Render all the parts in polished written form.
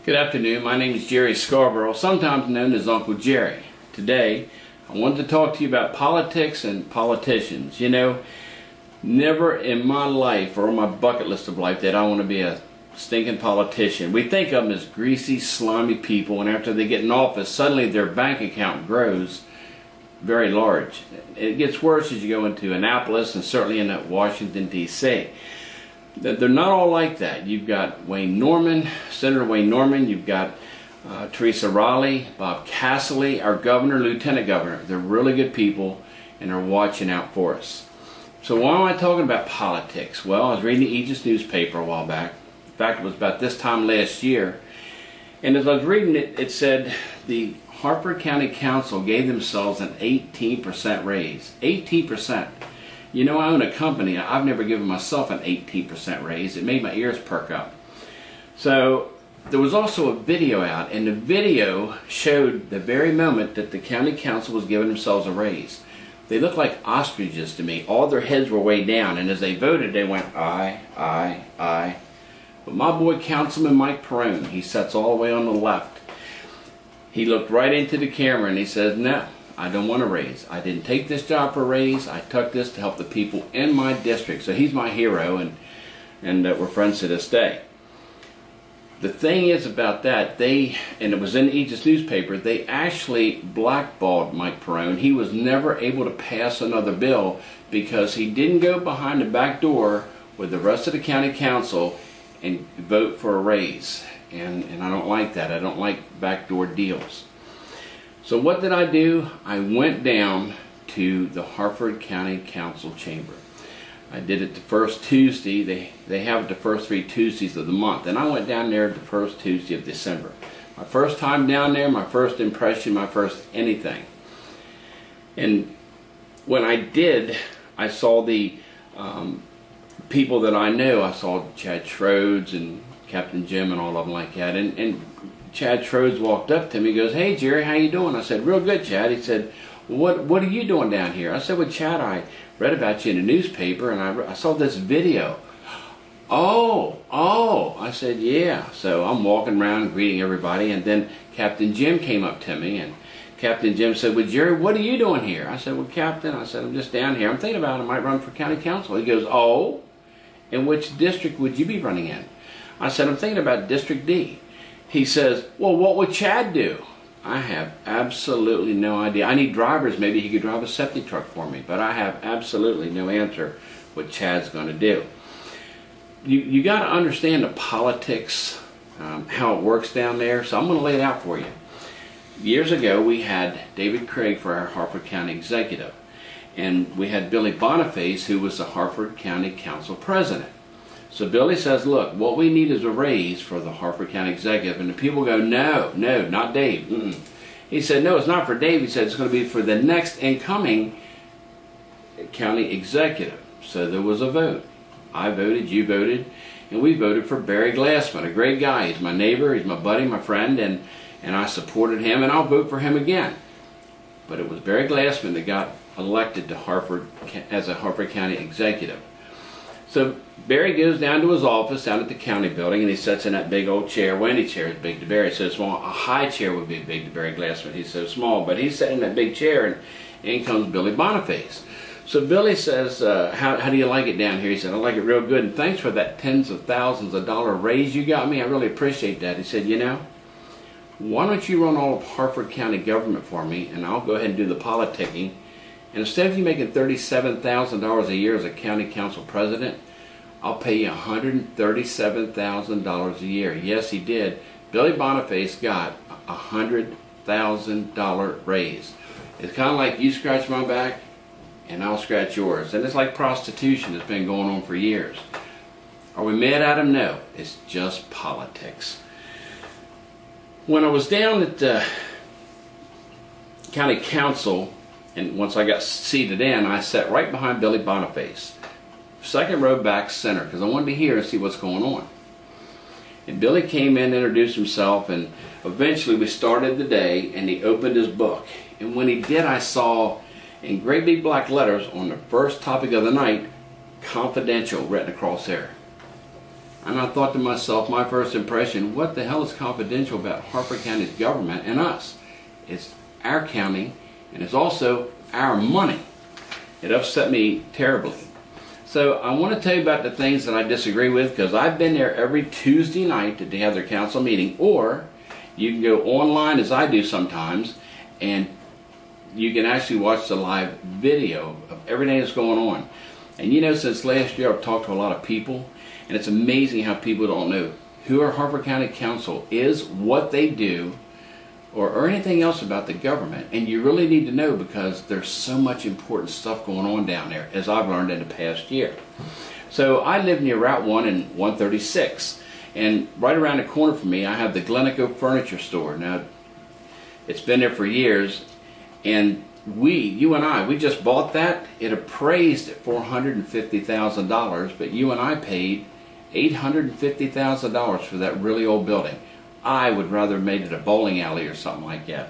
Good afternoon. My name is Jerry Scarborough, sometimes known as Uncle Jerry. Today, I wanted to talk to you about politics and politicians. You know, never in my life or on my bucket list of life did I want to be a stinking politician. We think of them as greasy, slimy people, and after they get in office, suddenly their bank account grows very large. It gets worse as you go into Annapolis and certainly in Washington, D.C. They're not all like that. You've got Wayne Norman, Senator Wayne Norman, you've got Teresa Raleigh, Bob Casserly, our governor, lieutenant governor. They're really good people and are watching out for us. So why am I talking about politics? Well, I was reading the Aegis newspaper a while back. In fact, it was about this time last year. And as I was reading it, it said the Harford County Council gave themselves an 18% raise. 18%. You know, I own a company. I've never given myself an 18% raise. It made my ears perk up. So there was also a video out, and the video showed the very moment that the county council was giving themselves a raise. They looked like ostriches to me. All their heads were way down, and as they voted, they went, aye, aye, aye. But my boy, Councilman Mike Perrone, he sits all the way on the left. He looked right into the camera and he says, no, I don't want a raise. I didn't take this job for a raise. I took this to help the people in my district. So he's my hero, and we're friends to this day. The thing is about that, and it was in the Aegis newspaper, they actually blackballed Mike Perrone. He was never able to pass another bill because he didn't go behind the back door with the rest of the county council and vote for a raise. And I don't like that. I don't like backdoor deals. So what did I do? I went down to the Harford County Council chamber. I did it the first Tuesday. They have it the first 3 Tuesdays of the month. And I went down there the first Tuesday of December. My first time down there, my first impression, my first anything. And when I did, I saw the people that I know. I saw Chad Schroeds and Captain Jim and all of them like that. And Chad Schroeds walked up to me. He goes, "Hey Jerry, how you doing?" I said, "Real good, Chad." He said, What are you doing down here?" I said, "Well, Chad, I read about you in the newspaper and I saw this video." Oh, I said, "Yeah." So I'm walking around greeting everybody, and then Captain Jim came up to me, and Captain Jim said, "Well, Jerry, what are you doing here?" I said, "Well, Captain," I said, "I'm just down here. I'm thinking about I might run for county council." He goes, "Oh, in which district would you be running in?" I said, "I'm thinking about District D." He says, "Well, what would Chad do?" I have absolutely no idea. I need drivers. Maybe he could drive a septic truck for me, but I have absolutely no answer what Chad's going to do. You got to understand the politics, how it works down there, so I'm going to lay it out for you. Years ago, we had David Craig for our Harford County executive, and we had Billy Boniface, who was the Harford County Council president. So Billy says, "Look, what we need is a raise for the Harford County executive." And the people go, no, not Dave. He said, "No, it's not for Dave." He said, "It's going to be for the next incoming county executive." So there was a vote. I voted, you voted, and we voted for Barry Glassman, a great guy. He's my neighbor, he's my buddy, my friend, and I supported him, and I'll vote for him again. But it was Barry Glassman that got elected to Harford as a Harford County executive. So Barry goes down to his office down at the county building, and he sits in that big old chair. Well, any chair is big to Barry, so small. A high chair would be big to Barry Glassman. He's so small, but he's sitting in that big chair, and in comes Billy Boniface. So Billy says, how do you like it down here? He said, "I like it real good, and thanks for that tens of thousands of dollars raise you got me. I really appreciate that." He said, "You know, why don't you run all of Harford County government for me, and I'll go ahead and do the politicking. And instead of you making $37,000 a year as a county council president, I'll pay you $137,000 a year." Yes, he did. Billy Boniface got a $100,000 raise. It's kind of like you scratch my back and I'll scratch yours. And it's like prostitution that's been going on for years. Are we mad at him? No. It's just politics. When I was down at the county council, and once I got seated in, I sat right behind Billy Boniface. Second row back center, because I wanted to hear and see what's going on. And Billy came in, introduced himself, and eventually we started the day, and he opened his book. And when he did, I saw in great big black letters on the first topic of the night, "Confidential," written across there. And I thought to myself, my first impression, what the hell is confidential about Harford County's government and us? It's our county, and it's also our money. It upset me terribly. So I want to tell you about the things that I disagree with, because I've been there every Tuesday night to have their council meeting, or you can go online as I do sometimes, and you can actually watch the live video of everything that's going on. And you know, since last year I've talked to a lot of people, and it's amazing how people don't know who our Harford County Council is, what they do, or anything else about the government. And you really need to know, because there's so much important stuff going on down there, as I've learned in the past year. So I live near Route 1 and 136, and right around the corner from me I have the Glencoe Furniture Store. Now, it's been there for years, and you and I, we just bought that. It appraised at $450,000, but you and I paid $850,000 for that really old building. I would rather have made it a bowling alley or something like that.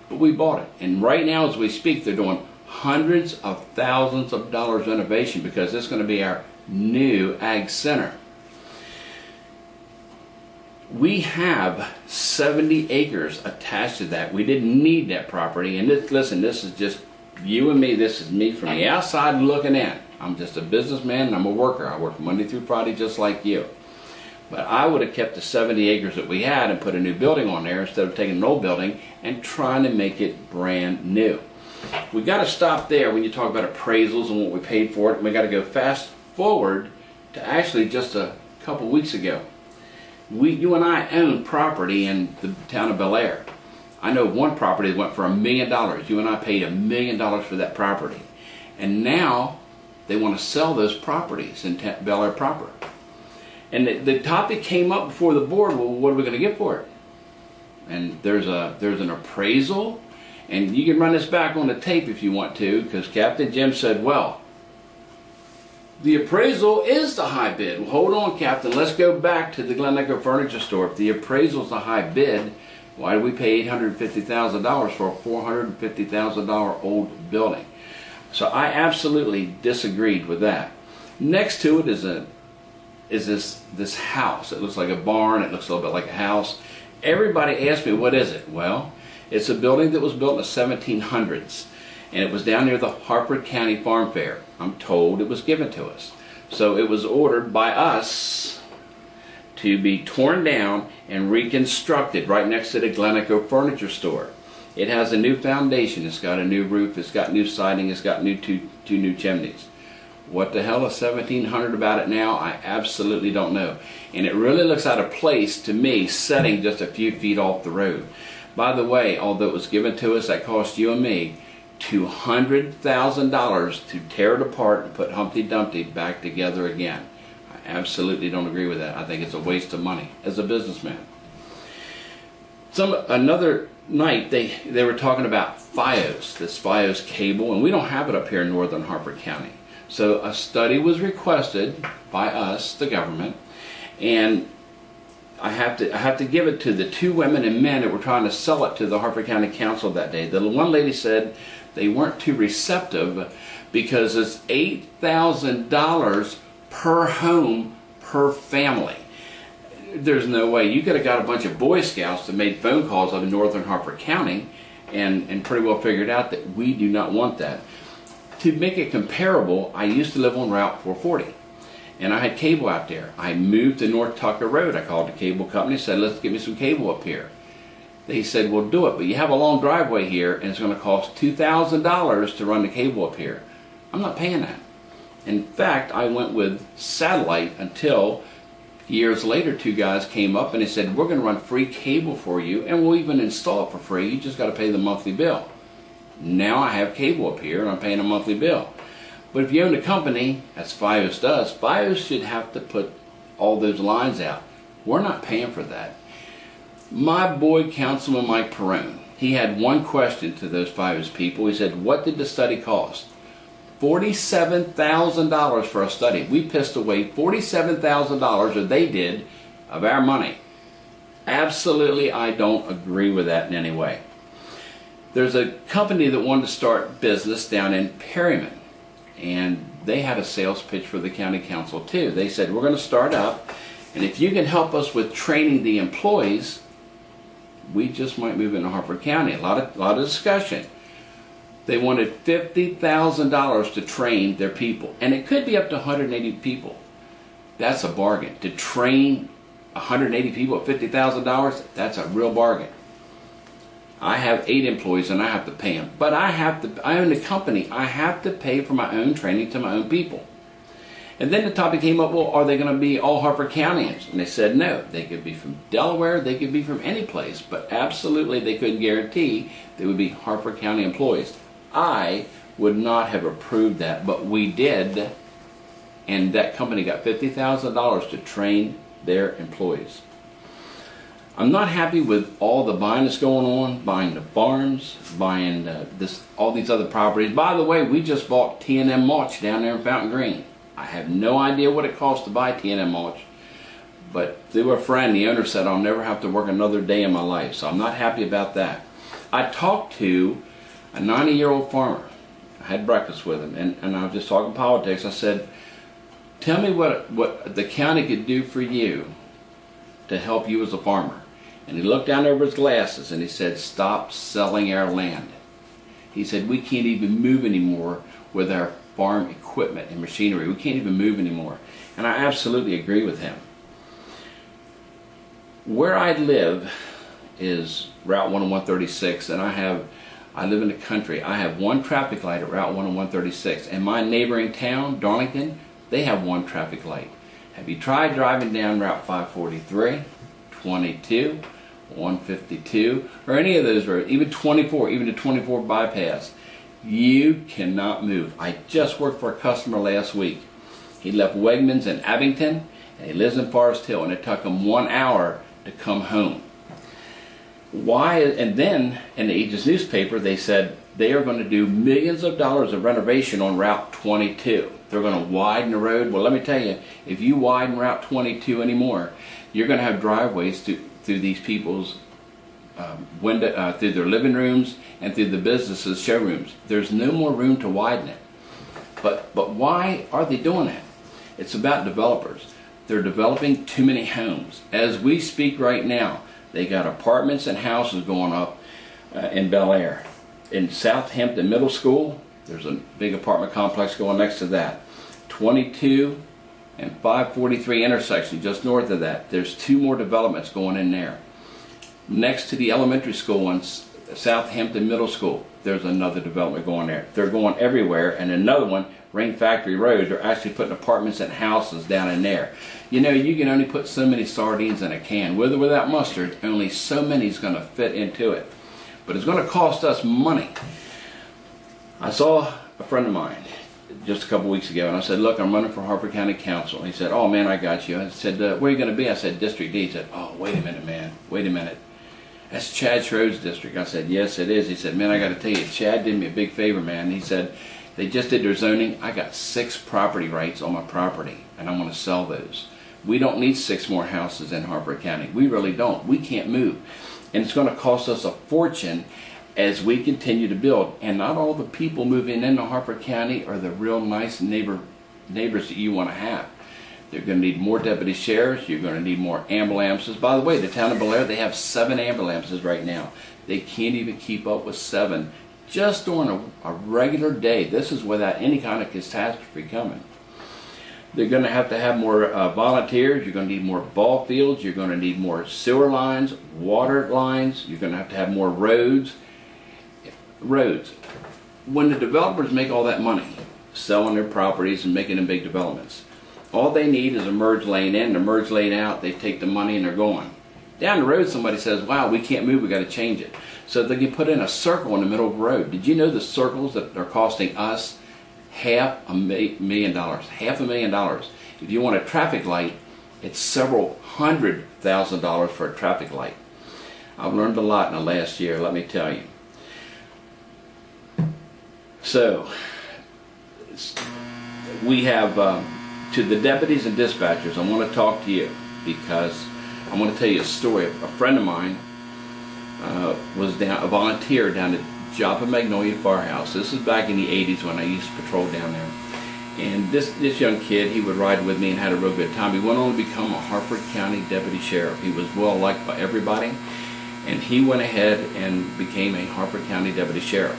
But we bought it. And right now as we speak, they're doing hundreds of thousands of dollars renovation, because it's going to be our new ag center. We have 70 acres attached to that. We didn't need that property. And listen, this is just you and me. This is me from the outside looking in. I'm just a businessman and I'm a worker. I work Monday through Friday just like you. But I would have kept the 70 acres that we had and put a new building on there instead of taking an old building and trying to make it brand new. We got to stop there when you talk about appraisals and what we paid for it. And we got to go fast forward to actually just a couple weeks ago. You and I own property in the town of Bel Air. I know one property that went for $1 million. You and I paid $1 million for that property. And now they want to sell those properties in Bel Air proper. And the topic came up before the board, well, what are we going to get for it? And there's an appraisal, and you can run this back on the tape if you want to, because Captain Jim said, well, the appraisal is the high bid. Well, hold on, Captain, let's go back to the Glencoe Furniture Store. If the appraisal is the high bid, why did we pay $850,000 for a $450,000 old building? So I absolutely disagreed with that. Next to it is this house. It looks like a barn. It looks a little bit like a house. Everybody asked me, what is it? Well, it's a building that was built in the 1700s, and it was down near the Harford County Farm Fair. I'm told it was given to us. So it was ordered by us to be torn down and reconstructed right next to the Glencoe Furniture Store. It has a new foundation. It's got a new roof. It's got new siding. It's got two new chimneys. What the hell is $1,700 about it now? I absolutely don't know. And it really looks out of place to me, sitting just a few feet off the road. By the way, although it was given to us, that cost you and me $200,000 to tear it apart and put Humpty Dumpty back together again. I absolutely don't agree with that. I think it's a waste of money as a businessman. Another night they were talking about FiOS, this FiOS cable, and we don't have it up here in northern Harford County. So a study was requested by us, the government, and I have to give it to the two women and men that were trying to sell it to the Harford County Council that day. The one lady said they weren't too receptive because it's $8,000 per home per family. There's no way. You could have got a bunch of Boy Scouts that made phone calls up in northern Harford County and pretty well figured out that we do not want that. To make it comparable, I used to live on Route 440, and I had cable out there. I moved to North Tucker Road. I called the cable company and said, let's get me some cable up here. They said, well, do it, but you have a long driveway here, and it's going to cost $2,000 to run the cable up here. I'm not paying that. In fact, I went with satellite until years later, two guys came up and they said, we're going to run free cable for you, and we'll even install it for free. You just got to pay the monthly bill. Now I have cable up here and I'm paying a monthly bill. But if you own a company, as FiOS does, FiOS should have to put all those lines out. We're not paying for that. My boy, Councilman Mike Perrone, he had one question to those FiOS people. He said, what did the study cost? $47,000 for a study. We pissed away $47,000, or they did, of our money. Absolutely, I don't agree with that in any way. There's a company that wanted to start business down in Perryman, and they had a sales pitch for the county council too. They said, we're going to start up And if you can help us with training the employees, we just might move into Harford County. A lot of discussion. They wanted $50,000 to train their people, and it could be up to 180 people. That's a bargain. To train 180 people at $50,000, that's a real bargain. I have 8 employees and I have to pay them, but I own the company. I have to pay for my own training to my own people. And then the topic came up, well, are they going to be all Harford Countyans? And they said no. They could be from Delaware, they could be from any place, but absolutely they couldn't guarantee they would be Harford County employees. I would not have approved that, but we did, and that company got $50,000 to train their employees. I'm not happy with all the buying that's going on, buying the farms, buying all these other properties. By the way, we just bought T&M Mulch down there in Fountain Green. I have no idea what it costs to buy T&M Mulch, but through a friend, the owner said I'll never have to work another day in my life, so I'm not happy about that. I talked to a 90-year-old farmer. I had breakfast with him, and I was just talking politics. I said, tell me what the county could do for you to help you as a farmer. And he looked down over his glasses and he said, stop selling our land. He said, we can't even move anymore with our farm equipment and machinery. We can't even move anymore. And I absolutely agree with him. Where I live is Route 1 and 136, and I live in the country. I have one traffic light at Route 1 and 136. And my neighboring town, Darlington, they have one traffic light. Have you tried driving down Route 543, 22, 152, or any of those roads, even 24, even the 24 bypass? You cannot move. I just worked for a customer last week. He left Wegmans in Abington, and he lives in Forest Hill, and it took him 1 hour to come home. Why? And then in the Aegis newspaper, they said they are going to do millions of dollars of renovation on Route 22. They're going to widen the road. Well, let me tell you, if you widen Route 22 anymore, you're going to have driveways through these people's through their living rooms and through the businesses' showrooms. There's no more room to widen it. But why are they doing that? It's about developers. They're developing too many homes. As we speak right now, they got apartments and houses going up in Bel Air. In Southampton Middle School, there's a big apartment complex going next to that. 22 and 543 intersection, just north of that, there's 2 more developments going in there. Next to the elementary school in Southampton Middle School, there's another development going there. They're going everywhere, and another one, Ring Factory Road, they're actually putting apartments and houses down in there. You know, you can only put so many sardines in a can. With or without mustard, only so many is going to fit into it. But it's going to cost us money. I saw a friend of mine just a couple weeks ago, and I said, look, I'm running for Harford County Council. And he said, oh man, I got you. I said, where are you going to be? I said, District D. He said, oh, wait a minute, man, wait a minute. That's Chad Schroed's district. I said, yes, it is. He said, man, I got to tell you, Chad did me a big favor, man. He said, they just did their zoning. I got 6 property rights on my property, and I'm going to sell those. We don't need 6 more houses in Harford County. We really don't. We can't move. And it's going to cost us a fortune as we continue to build. And not all the people moving into Harford County are the real nice neighbors that you want to have. They're going to need more deputy sheriffs. You're going to need more ambulances. By the way, the town of Bel Air, they have 7 ambulances right now. They can't even keep up with 7 just during a regular day. This is without any kind of catastrophe coming. They're going to have more volunteers. You're going to need more ball fields. You're going to need more sewer lines, water lines. You're going to have more roads. When the developers make all that money selling their properties and making them big developments, all they need is a merge lane in and a merge lane out. They take the money and they're going. Down the road, somebody says, wow, we can't move, we got to change it. So they can put in a circle in the middle of the road. Did you know the circles that are costing us $500,000? $500,000. If you want a traffic light, it's several $100,000 for a traffic light. I've learned a lot in the last year, let me tell you. So, we have, to the deputies and dispatchers, I want to talk to you because I want to tell you a story. A friend of mine was a volunteer down at Joppa Magnolia Firehouse. This is back in the 80s when I used to patrol down there. And this young kid, he would ride with me and had a real good time. He went on to become a Harford County Deputy Sheriff. He was well liked by everybody, and he went ahead and became a Harford County Deputy Sheriff.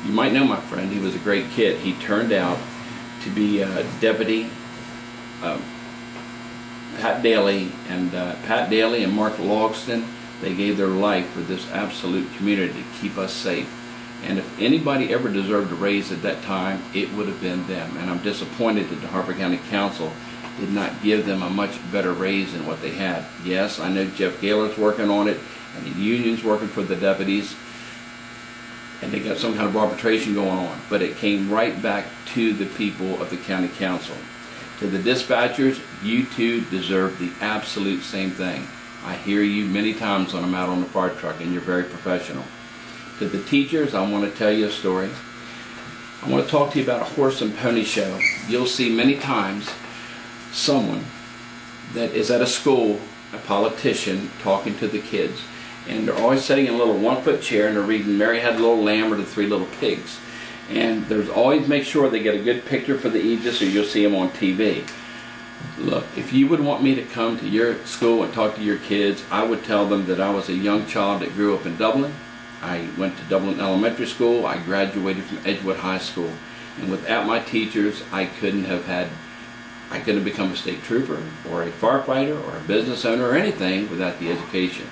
You might know my friend. He was a great kid. He turned out to be Deputy Pat Daly and Mark Logston. They gave their life for this absolute community to keep us safe. And if anybody ever deserved a raise at that time, it would have been them. And I'm disappointed that the Harford County Council did not give them a much better raise than what they had. Yes, I know Jeff Gaylor's working on it, and the union's working for the deputies, and they got some kind of arbitration going on. But it came right back to the people of the county council. To the dispatchers, you too deserve the absolute same thing. I hear you many times when I'm out on the fire truck, and you're very professional. To the teachers, I want to tell you a story. I want to talk to you about a horse and pony show. You'll see many times someone that is at a school, a politician, talking to the kids, and they're always sitting in a little 1-foot chair and they're reading Mary Had a Little Lamb or the Three Little Pigs. And there's always make sure they get a good picture for the aegis, or you'll see them on TV. Look, if you would want me to come to your school and talk to your kids, I would tell them that I was a young child that grew up in Dublin. I went to Dublin Elementary School. I graduated from Edgewood High School. And without my teachers, I couldn't have become a state trooper or a firefighter or a business owner or anything without the education.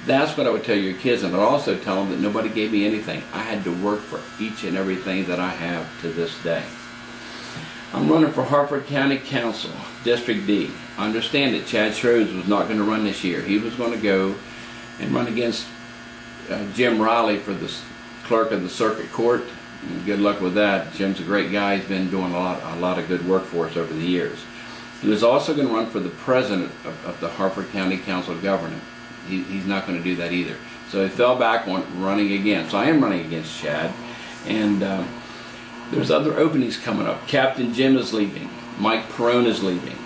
That's what I would tell your kids, and I'd also tell them that nobody gave me anything. I had to work for each and everything that I have to this day. I'm running for Harford County Council, District D. I understand that Chad Schroeds was not going to run this year. He was going to go and run against Jim Riley for the clerk of the circuit court. And good luck with that. Jim's a great guy. He's been doing a lot of good work for us over the years. He was also going to run for the president of the Harford County Council of Government. He's not going to do that either. So he fell back on running again. So I am running against Chad. And there's other openings coming up. Captain Jim is leaving. Mike Perone is leaving.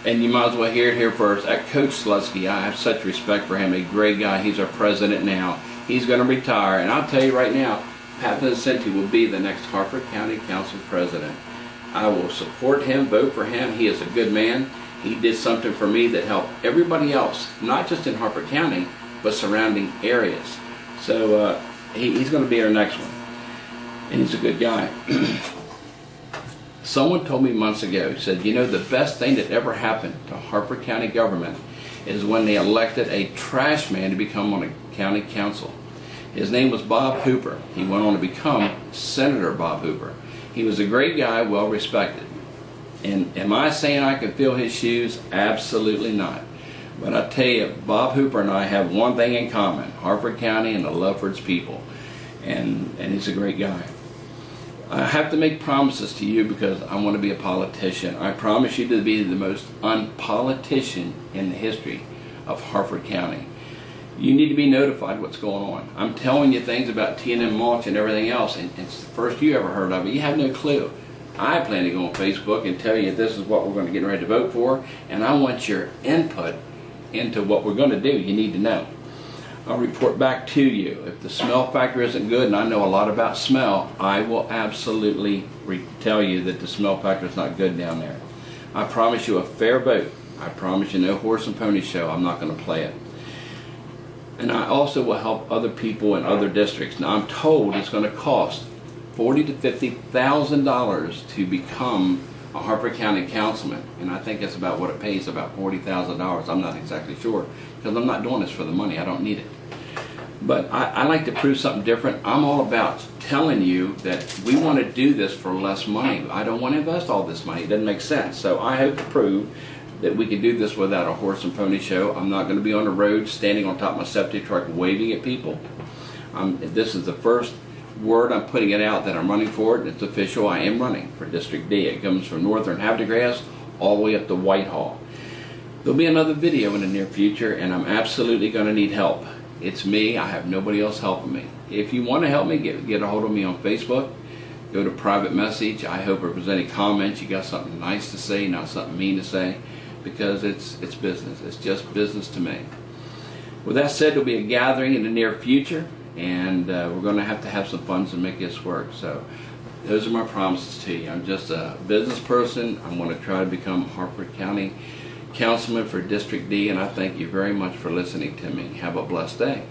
And you might as well hear it here first. Coach Slutsky, I have such respect for him. A great guy. He's our president now. He's going to retire. And I'll tell you right now, Pat Vincenti will be the next Harford County Council president. I will support him, vote for him. He is a good man. He did something for me that helped everybody else, not just in Harford County, but surrounding areas. So he's going to be our next one. And he's a good guy. Someone told me months ago, he said, you know, the best thing that ever happened to Harford County government is when they elected a trash man to become on a county council. His name was Bob Hooper. He went on to become Senator Bob Hooper. He was a great guy, well respected. And am I saying I can fill his shoes? Absolutely not. But I tell you, Bob Hooper and I have one thing in common, Harford County and the love for its people. And he's a great guy. I have to make promises to you because I want to be a politician. I promise you to be the most unpolitician in the history of Harford County. You need to be notified what's going on. I'm telling you things about T&M mulch and everything else, and it's the first you ever heard of it. You have no clue. I plan to go on Facebook and tell you this is what we're going to get ready to vote for, and I want your input into what we're going to do. You need to know. I'll report back to you. If the smell factor isn't good, and I know a lot about smell, I will absolutely tell you that the smell factor is not good down there. I promise you a fair vote. I promise you no horse and pony show. I'm not going to play it. And I also will help other people in other districts. Now I'm told it's going to cost $40,000 to $50,000 to become a Harford County councilman, and I think it's about what it pays, about $40,000. I'm not exactly sure because I'm not doing this for the money. I don't need it. But I like to prove something different. I'm all about telling you that we want to do this for less money. I don't want to invest all this money. It doesn't make sense. So I hope to prove that we can do this without a horse and pony show. I'm not going to be on the road standing on top of my septic truck waving at people. This is the first word I'm putting it out that I'm running for it. It's official. I am running for District D. It comes from northern Havertide all the way up to Whitehall. There'll be another video in the near future, and I'm absolutely going to need help. It's me. I have nobody else helping me. If you want to help me, get a hold of me on Facebook. Go to private message. I hope if there's any comments, you got something nice to say, not something mean to say, because it's business. It's just business to me. With that said, there'll be a gathering in the near future, and we're going to have some funds to make this work. So Those are my promises to you. I'm just a business person. I'm going to try to become Harford County Councilman for District D, and I thank you very much for listening to me. Have a blessed day.